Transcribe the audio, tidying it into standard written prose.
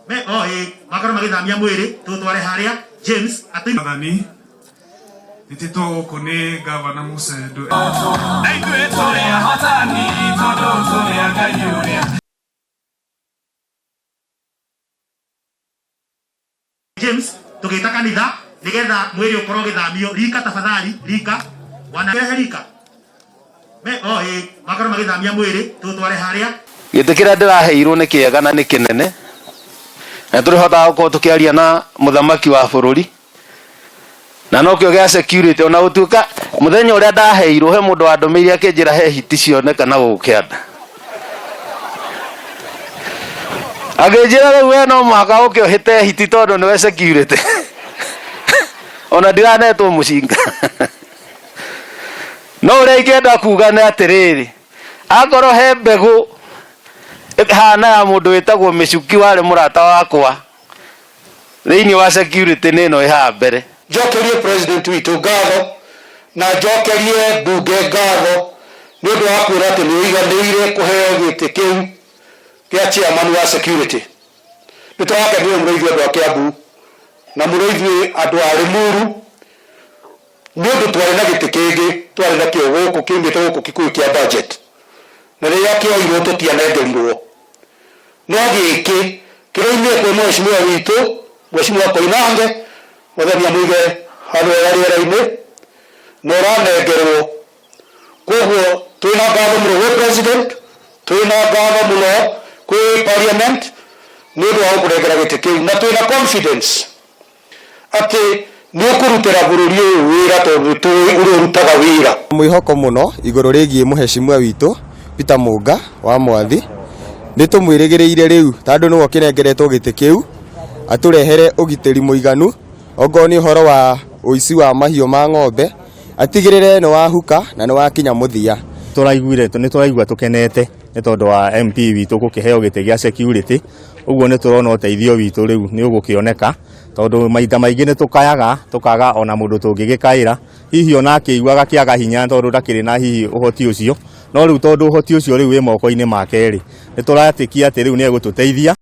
me makoro magithamia mwiri tutware haria James athani itito kone gavana Musendu James tugita kanitha nigetha mwiri ukorwo githamio rika tafadhali rika wana rika me makoro magithamia mwiri tutware haria gite kira ndiraheirwo ni kiega na ni kinene na turi hota gukorwo tukiaria na muthamaki wa bururi na no kio gia security ona utuka muthenya uria ndaheirwo he mundu wa ndomeire akinjira he hiti cioneka na gukianda aginjira riu we no mwaka ukiohite hiti tondu niwe security ona ndiranetwo mucinga no uria ikienda kuga ni atiriri akorwo he mbegu hana ya mundu witagwo Micuki wari murata wakwa thiini wa security nino iha mbere njokerie president witu ngatho na njokerie mbunge ngatho ni undu wa kwira ati ni uiganire kuheo giti kiu kia chairman wa security nitwakenire mureithi andu a Kiambu na mureithi andu a Limuru ni undu twari na giti kingi twari na kio guku kiumite guku Kikuyu kia budget na riria kioirwo tutianengerirwo no giki kiroimire kwi mheshimiwa witu mheshimiwa Koinange muthenya muige handu riera-ini na uranengerwo koguo twina ngatho muno gwi president twina ngatho muno kwi parliament ni undu wa kurengera giti kiu na twina confidence ati ni ukurutira bururi uyu wira tondu turi urutaga wira mwihoko muno iguru rigie muheshimiwa witu Peter Muga wa Mwathi nitumwirigireire riu tandu niwe kinengeretwo giti kiu aturehere ugitiri muiganu ongo ni horo wa uici wa mahio ma ng'ombe atigirire ni wahuka na ni wakinya muthia turaigua tukenete ni tondu wa MP witu gukiheo giti gia security uguo ni turona uteithio witu riu ni ugukioneka tondu maita maingi ni tukaga ona mundu tungigikaira hihi ona akiiguaga kiaga hinya tondu ndakiri na hihi uhoti ucio no riu tondu uhoti ucio riu wi moko-ini make ri ni turatikia ati riu ni egututeithia